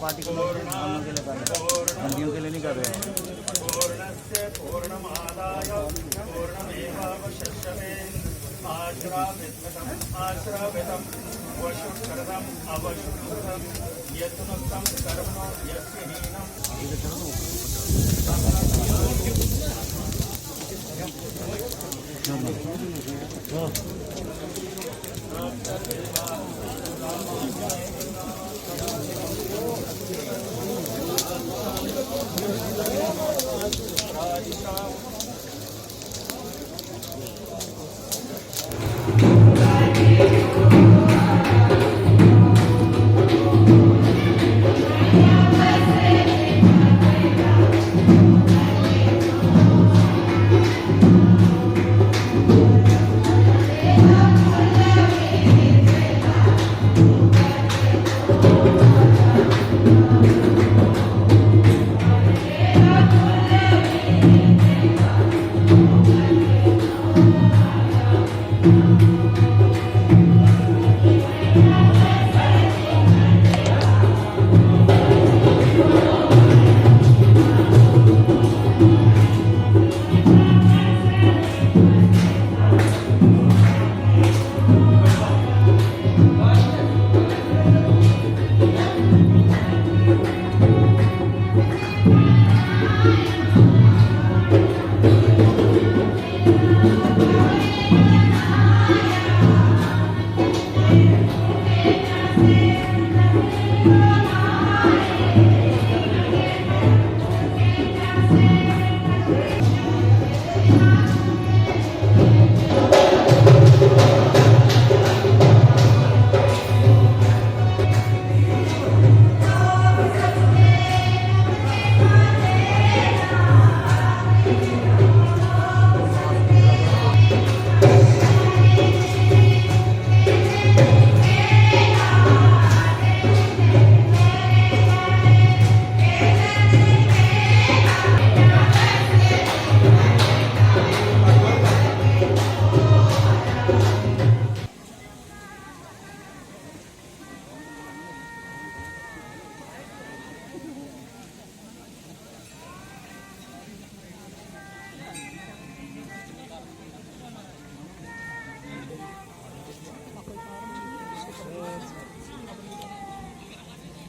Party के लोग बंदियों के लिए कर रहे हैं, बंदियों के लिए नहीं कर रहे हैं।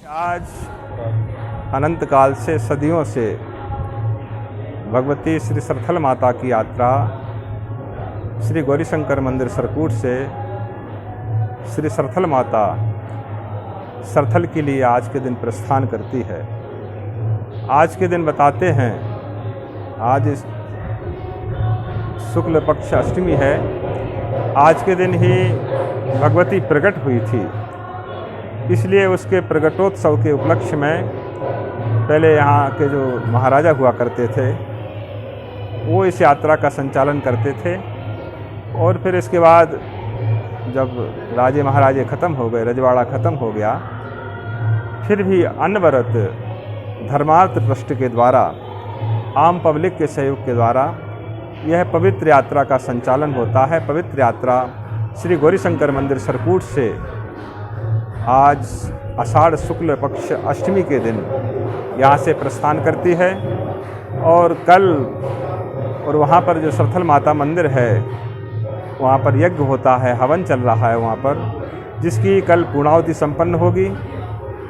आज अनंत काल से सदियों से भगवती श्री सरथल माता की यात्रा श्री गौरीशंकर मंदिर सरकूट से श्री सरथल माता सरथल के लिए आज के दिन प्रस्थान करती है। आज के दिन बताते हैं, आज इस शुक्ल पक्ष अष्टमी है। आज के दिन ही भगवती प्रकट हुई थी, इसलिए उसके प्रकटोत्सव के उपलक्ष्य में पहले यहाँ के जो महाराजा हुआ करते थे वो इस यात्रा का संचालन करते थे, और फिर इसके बाद जब राजे महाराजे ख़त्म हो गए, रजवाड़ा ख़त्म हो गया, फिर भी अनवरत धर्मार्थ ट्रस्ट के द्वारा, आम पब्लिक के सहयोग के द्वारा यह पवित्र यात्रा का संचालन होता है। पवित्र यात्रा श्री गौरीशंकर मंदिर सरकूट से आज आषाढ़ शुक्ल पक्ष अष्टमी के दिन यहाँ से प्रस्थान करती है, और कल और वहाँ पर जो सरथल माता मंदिर है वहाँ पर यज्ञ होता है, हवन चल रहा है वहाँ पर, जिसकी कल पूर्णाहुति संपन्न होगी।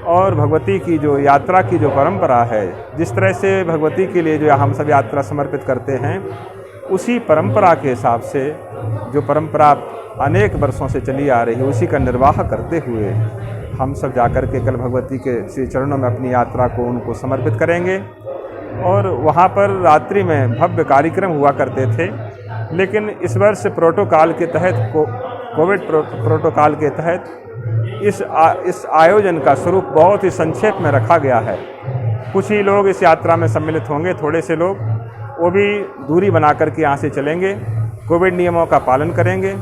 और भगवती की जो यात्रा की जो परंपरा है, जिस तरह से भगवती के लिए जो हम सब यात्रा समर्पित करते हैं, उसी परंपरा के हिसाब से, जो परंपरा अनेक वर्षों से चली आ रही है, उसी का निर्वाह करते हुए हम सब जाकर के कल भगवती के श्री चरणों में अपनी यात्रा को उनको समर्पित करेंगे। और वहाँ पर रात्रि में भव्य कार्यक्रम हुआ करते थे, लेकिन इस वर्ष प्रोटोकॉल के तहत, कोविड प्रोटोकॉल के तहत इस आयोजन का स्वरूप बहुत ही संक्षेप में रखा गया है। कुछ ही लोग इस यात्रा में सम्मिलित होंगे, थोड़े से लोग, वो भी दूरी बना करके यहाँ से चलेंगे, कोविड नियमों का पालन करेंगे,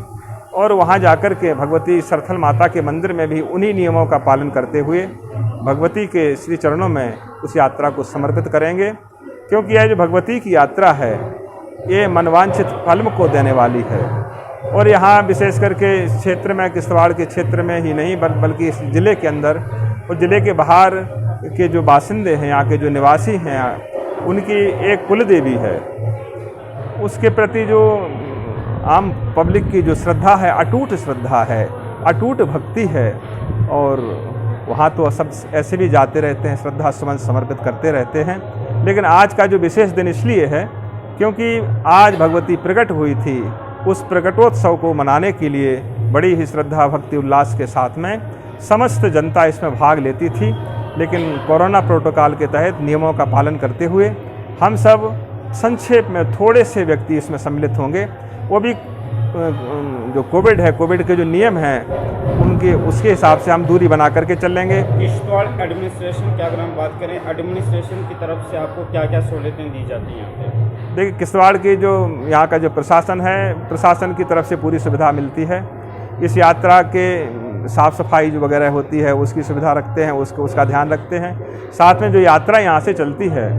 और वहाँ जाकर के भगवती सरथल माता के मंदिर में भी उन्हीं नियमों का पालन करते हुए भगवती के श्री चरणों में उस यात्रा को समर्पित करेंगे। क्योंकि यह जो भगवती की यात्रा है, ये मनवांछित फल को देने वाली है। और यहाँ विशेष करके इस क्षेत्र में, किश्तवाड़ के क्षेत्र में ही नहीं बल्कि इस ज़िले के अंदर और ज़िले के बाहर के जो बासिंदे हैं, यहाँ के जो निवासी हैं, उनकी एक कुल देवी है। उसके प्रति जो आम पब्लिक की जो श्रद्धा है, अटूट श्रद्धा है, अटूट भक्ति है। और वहाँ तो सब ऐसे भी जाते रहते हैं, श्रद्धा सुमन समर्पित करते रहते हैं। लेकिन आज का जो विशेष दिन इसलिए है क्योंकि आज भगवती प्रकट हुई थी। उस प्रकटोत्सव को मनाने के लिए बड़ी ही श्रद्धा भक्ति उल्लास के साथ में समस्त जनता इसमें भाग लेती थी। लेकिन कोरोना प्रोटोकॉल के तहत नियमों का पालन करते हुए हम सब संक्षेप में थोड़े से व्यक्ति इसमें सम्मिलित होंगे। वो भी जो कोविड है, कोविड के जो नियम हैं उनके उसके हिसाब से हम दूरी बना करके चलेंगे। किश्तवाड़ एडमिनिस्ट्रेशन की अगर हम बात करें, एडमिनिस्ट्रेशन की तरफ से आपको क्या क्या सहूलियतें दी जाती हैं यहाँ पे? देखिए, किश्तवाड़ की जो यहाँ का जो प्रशासन है, प्रशासन की तरफ से पूरी सुविधा मिलती है। इस यात्रा के साफ़ सफाई जो वगैरह होती है उसकी सुविधा रखते हैं, उसका ध्यान रखते हैं। साथ में जो यात्रा यहाँ से चलती है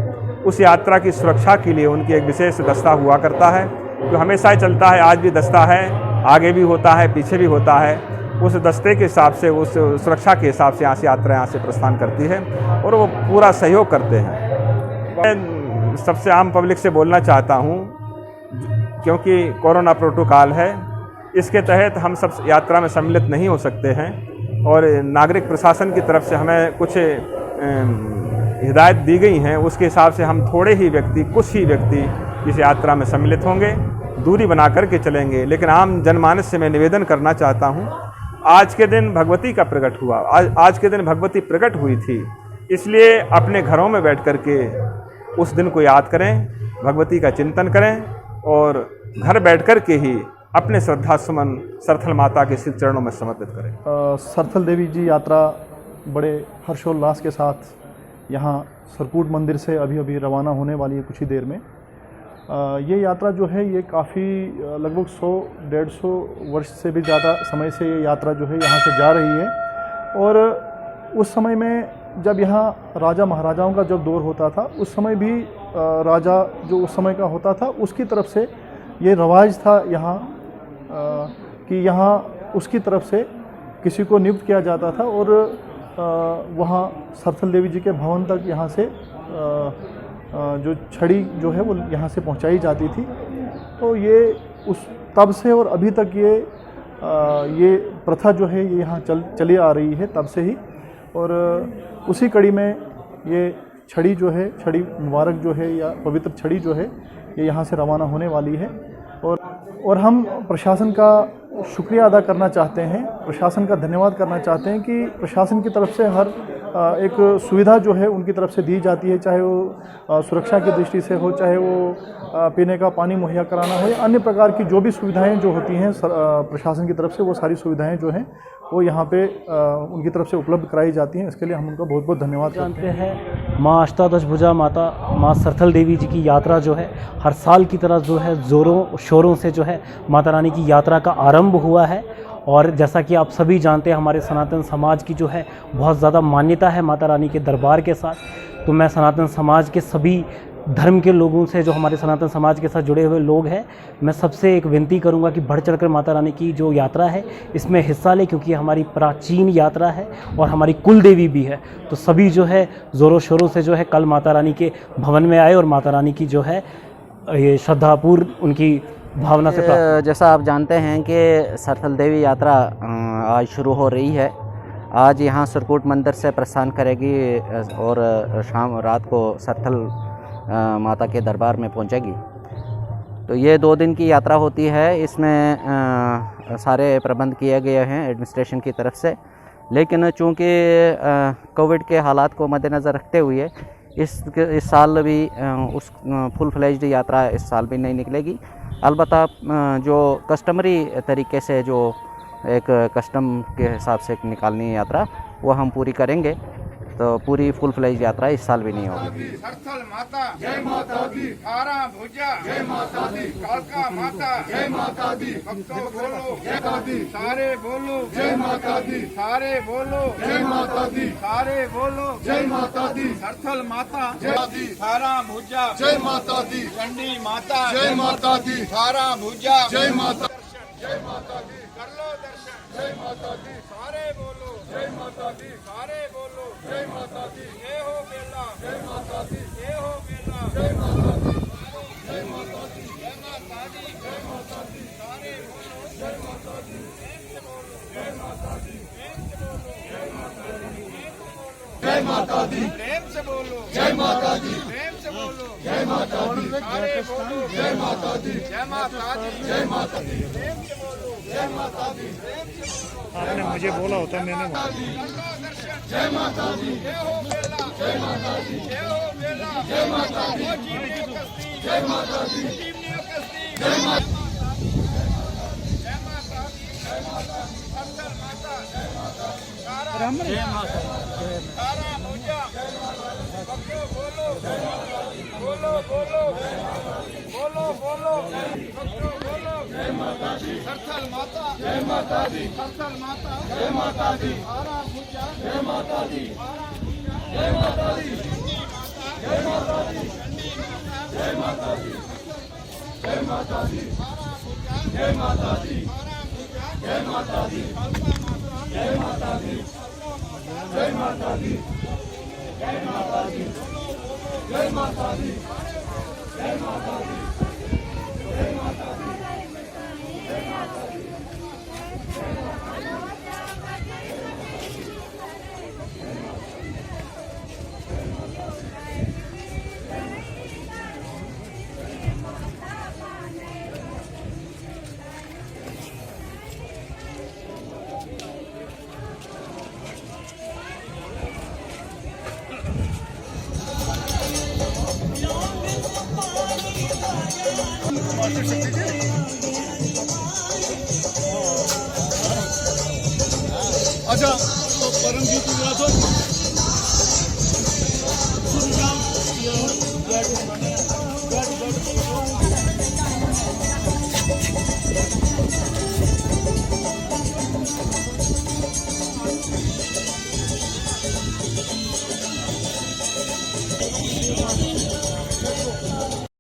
उस यात्रा की सुरक्षा के लिए उनकी एक विशेष दस्ता हुआ करता है, जो हमेशा ही चलता है। आज भी दस्ता है, आगे भी होता है, पीछे भी होता है। उस दस्ते के हिसाब से, उस सुरक्षा के हिसाब से यात्रा यहाँ से प्रस्थान करती है और वो पूरा सहयोग करते हैं। मैं सबसे आम पब्लिक से बोलना चाहता हूँ, क्योंकि कोरोना प्रोटोकॉल है, इसके तहत हम सब यात्रा में सम्मिलित नहीं हो सकते हैं और नागरिक प्रशासन की तरफ से हमें कुछ हिदायत दी गई हैं। उसके हिसाब से हम थोड़े ही व्यक्ति, कुछ ही व्यक्ति इस यात्रा में सम्मिलित होंगे, दूरी बना करके चलेंगे। लेकिन आम जनमानस से मैं निवेदन करना चाहता हूँ, आज के दिन भगवती का प्रकट हुआ, आज के दिन भगवती प्रकट हुई थी, इसलिए अपने घरों में बैठ करके उस दिन को याद करें, भगवती का चिंतन करें और घर बैठ कर के ही अपने श्रद्धा सुमन सरथल माता के श्री चरणों में समर्पित करें। सरथल देवी जी यात्रा बड़े हर्षोल्लास के साथ यहाँ सरकूट मंदिर से अभी रवाना होने वाली है कुछ ही देर में। ये यात्रा जो है ये काफ़ी लगभग 100-150 वर्ष से भी ज़्यादा समय से ये यात्रा जो है यहाँ से जा रही है। और उस समय में जब यहाँ राजा महाराजाओं का जब दौर होता था, उस समय भी राजा जो उस समय का होता था उसकी तरफ से ये रवाज था यहाँ कि यहाँ उसकी तरफ से किसी को नियुक्त किया जाता था और वहाँ सरथल देवी जी के भवन तक यहाँ से जो छड़ी जो है वो यहाँ से पहुँचाई जाती थी। तो ये उस तब से और अभी तक ये प्रथा जो है ये यहाँ चली आ रही है तब से ही। और उसी कड़ी में ये छड़ी जो है, छड़ी मुबारक जो है या पवित्र छड़ी जो है ये यहाँ से रवाना होने वाली है। और हम प्रशासन का शुक्रिया अदा करना चाहते हैं, प्रशासन का धन्यवाद करना चाहते हैं कि प्रशासन की तरफ से हर एक सुविधा जो है उनकी तरफ से दी जाती है, चाहे वो सुरक्षा की दृष्टि से हो, चाहे वो पीने का पानी मुहैया कराना हो या अन्य प्रकार की जो भी सुविधाएं जो होती हैं प्रशासन की तरफ से, वो सारी सुविधाएं जो हैं वो यहाँ पे उनकी तरफ से उपलब्ध कराई जाती हैं। इसके लिए हम उनका बहुत बहुत धन्यवाद करते हैं। माँ अष्टादशभुजा माता माँ सरथल देवी जी की यात्रा जो है हर साल की तरह जो है ज़ोरों शोरों से जो है माता रानी की यात्रा का आरंभ हुआ है। और जैसा कि आप सभी जानते हैं, हमारे सनातन समाज की जो है बहुत ज़्यादा मान्यता है माता रानी के दरबार के साथ। तो मैं सनातन समाज के सभी धर्म के लोगों से, जो हमारे सनातन समाज के साथ जुड़े हुए लोग हैं, मैं सबसे एक विनती करूंगा कि बढ़ चढ़कर माता रानी की जो यात्रा है इसमें हिस्सा लें, क्योंकि हमारी प्राचीन यात्रा है और हमारी कुल देवी भी है। तो सभी जो है ज़ोरों शोरों से जो है कल माता रानी के भवन में आए और माता रानी की जो है ये श्रद्धापूर्ण उनकी भावना से प्राप्त। जैसा आप जानते हैं कि सरथल देवी यात्रा आज शुरू हो रही है। आज यहाँ सरकूट मंदिर से प्रस्थान करेगी और रात को सरथल माता के दरबार में पहुँचेगी। तो ये 2 दिन की यात्रा होती है। इसमें सारे प्रबंध किए गए हैं एडमिनिस्ट्रेशन की तरफ से, लेकिन चूँकि कोविड के हालात को मद्देनज़र रखते हुए इस साल भी उस फुल फ्लेज्ड यात्रा इस साल भी नहीं निकलेगी। अलबत्ता जो कस्टमरी तरीके से जो एक कस्टम के हिसाब से निकालनी यात्रा वो हम पूरी करेंगे। तो पूरी फुल फ्लेज यात्रा इस साल भी नहीं होगी। सरथल माता जय माता दी, तारा भुजा जय माता दी, कालका माता जय माता दी, भक्तों बोलो जय माता दी, सारे बोलो जय माता दी, सारे बोलो जय माता दी, सारे बोलो जय माता दी, सरथल माता जय माता दी, तारा भुजा जय माता दी, चंडी माता जय माता दी, तारा भुजा जय माता दी, कर लो दर्शन जय माता दी, सारे बोलो जय माता दी सारे बोलो जय माता दी जय हो बेला जय माता दी जय हो बेला जय माता दी जय माता दी जय माता दी जय माता दी सारे बोलो जय माता दी जय माता दी जय माता दी प्रेम से बोलो जय माता दी प्रेम से बोलो जय माता दी सारे बोलो जय माता दी जय माता दी जय माता दी प्रेम से बोलो जय माता दी प्रेम से बोलो आपने मुझे बोला होता मैंने जय माता दी जय हो बेला जय माता दी जय हो बेला जय माता दी जय माता दी जय माता ब्राह्मण सारा पूजा बोलो बोलो बोलो बोलो बोलो बोलो जय माता दी सरथल माता जय माता दी सरथल माता जय माता दी सारा पूजा जय माता दी जय माता दी जय माता दी जय माता दी जय माता दी सारा पूजा जय माता दी जय माता दी जय माता दी जय माता दी जय माता दी जय माता दी जय माता दी जय माता दी जय माता दी अच्छा तो परमजीत राठौर जय